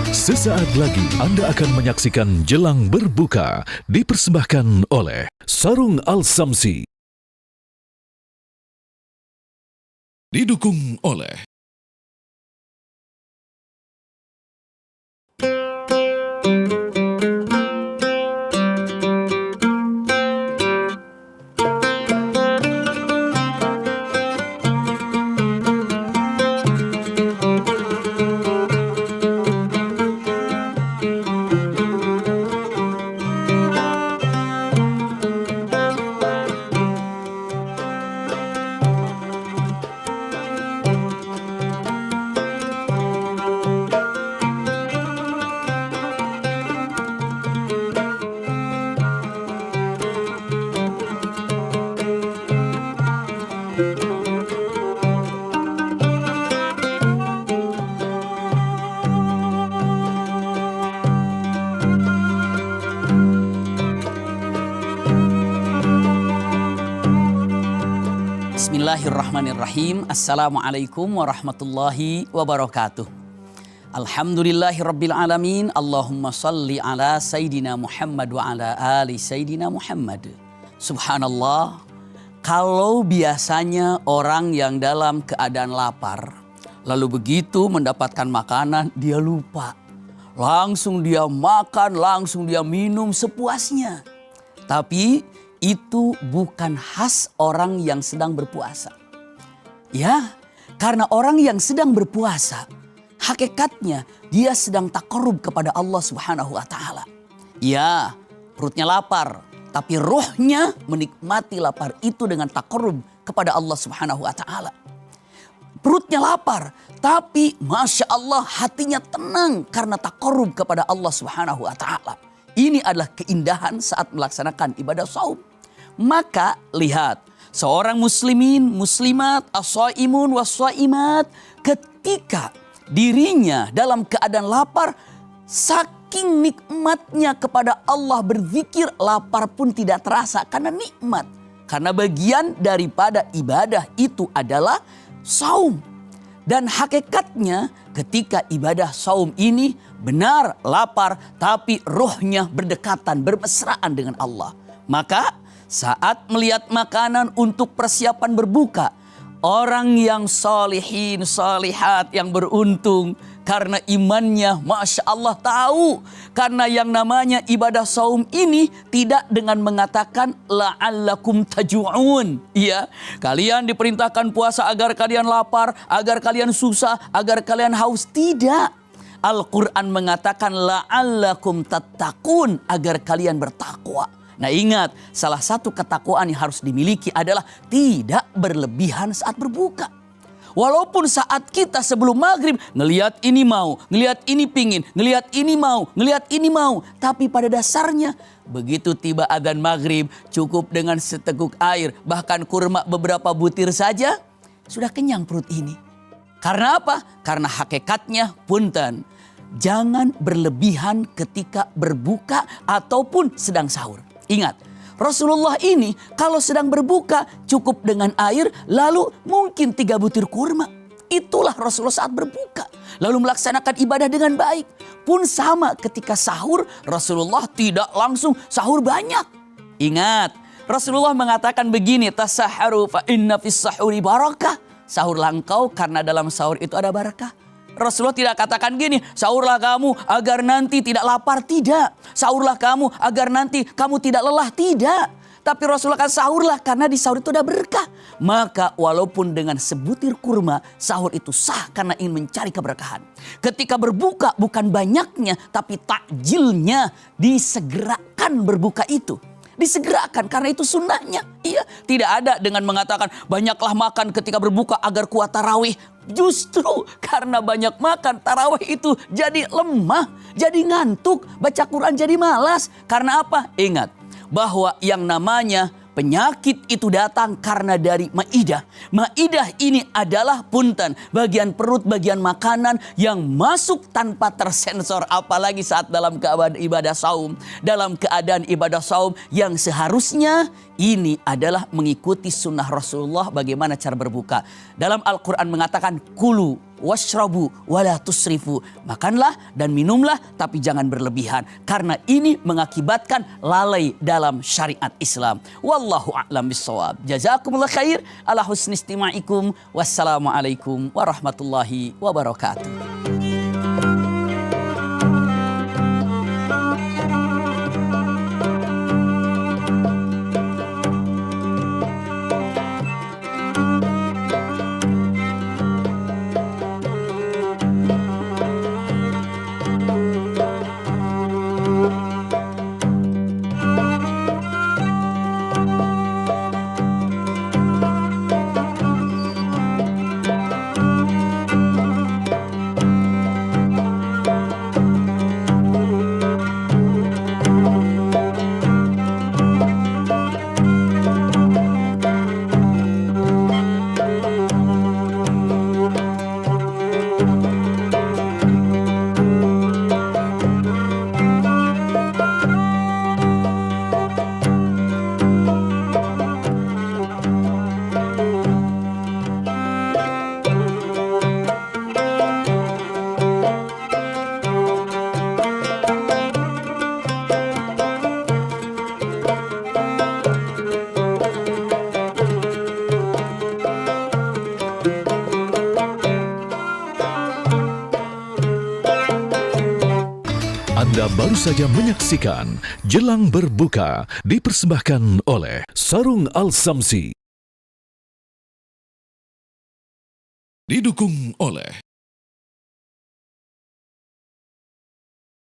Sesaat lagi Anda akan menyaksikan Jelang Berbuka dipersembahkan oleh Sarung Al-Samsi. Didukung oleh Bismillahirrahmanirrahim. Assalamualaikum warahmatullahi wabarakatuh. Alhamdulillahirabbil alamin. Allahumma salli ala Sayyidina Muhammad wa ala ali Sayyidina Muhammad. Subhanallah, kalau biasanya orang yang dalam keadaan lapar, lalu begitu mendapatkan makanan dia lupa. Langsung dia makan, langsung dia minum sepuasnya. Tapi itu bukan khas orang yang sedang berpuasa. Ya, karena orang yang sedang berpuasa, hakikatnya dia sedang taqarrub kepada Allah Subhanahu wa taala. Ya, perutnya lapar, tapi rohnya menikmati lapar itu dengan taqarrub kepada Allah Subhanahu wa taala. Perutnya lapar, tapi Masya Allah hatinya tenang karena taqarrub kepada Allah Subhanahu wa taala. Ini adalah keindahan saat melaksanakan ibadah saum. Maka lihat, seorang muslimin, muslimat, as-shaimun was-shaimat, ketika dirinya dalam keadaan lapar, saking nikmatnya kepada Allah berzikir, lapar pun tidak terasa karena nikmat. Karena bagian daripada ibadah itu adalah saum. Dan hakikatnya ketika ibadah saum ini benar lapar, tapi rohnya berdekatan, bermesraan dengan Allah. Maka saat melihat makanan untuk persiapan berbuka, orang yang salihin, salihat, yang beruntung karena imannya Masya Allah tahu. Karena yang namanya ibadah saum ini tidak dengan mengatakan la'allakum taju'un. Ya, kalian diperintahkan puasa agar kalian lapar, agar kalian susah, agar kalian haus. Tidak. Al-Quran mengatakan la'allakum tattaqun, agar kalian bertakwa. Nah ingat, salah satu ketakwaan yang harus dimiliki adalah tidak berlebihan saat berbuka. Walaupun saat kita sebelum maghrib ngelihat ini mau, ngelihat ini pingin, ngelihat ini mau, ngelihat ini mau. Tapi pada dasarnya begitu tiba adzan maghrib cukup dengan seteguk air, bahkan kurma beberapa butir saja sudah kenyang perut ini. Karena apa? Karena hakikatnya punten, jangan berlebihan ketika berbuka ataupun sedang sahur. Ingat, Rasulullah ini kalau sedang berbuka cukup dengan air, lalu mungkin 3 butir kurma. Itulah Rasulullah saat berbuka. Lalu melaksanakan ibadah dengan baik. Pun sama ketika sahur, Rasulullah tidak langsung sahur banyak. Ingat, Rasulullah mengatakan begini, tasaharu fa inna fis sahuri barakah. Sahurlah engkau karena dalam sahur itu ada barakah. Rasulullah tidak katakan gini, sahurlah kamu agar nanti tidak lapar, tidak. Sahurlah kamu agar nanti kamu tidak lelah, tidak. Tapi Rasulullah kan sahurlah karena di sahur itu ada berkah. Maka walaupun dengan sebutir kurma, sahur itu sah karena ingin mencari keberkahan. Ketika berbuka bukan banyaknya, tapi takjilnya, disegerakan berbuka itu. Disegerakan karena itu sunnahnya. Iya, tidak ada dengan mengatakan banyaklah makan ketika berbuka agar kuat tarawih. Justru karena banyak makan tarawih itu jadi lemah, jadi ngantuk, baca Quran jadi malas. Karena apa? Ingat bahwa yang namanya penyakit itu datang karena dari maidah. Maidah ini adalah punten, bagian perut, bagian makanan yang masuk tanpa tersensor. Apalagi saat dalam keadaan ibadah saum. Dalam keadaan ibadah saum yang seharusnya ini adalah mengikuti sunnah Rasulullah bagaimana cara berbuka. Dalam Al-Quran mengatakan kulu washrabu wala tusrifu. Makanlah dan minumlah tapi jangan berlebihan. Karena ini mengakibatkan lalai dalam syariat Islam. Wallahu a'lam bissawab. Jazakumullah khair ala husni istima'ikum. Wassalamualaikum warahmatullahi wabarakatuh. Anda baru saja menyaksikan Jelang Berbuka dipersembahkan oleh Sarung Al-Samsi. Didukung oleh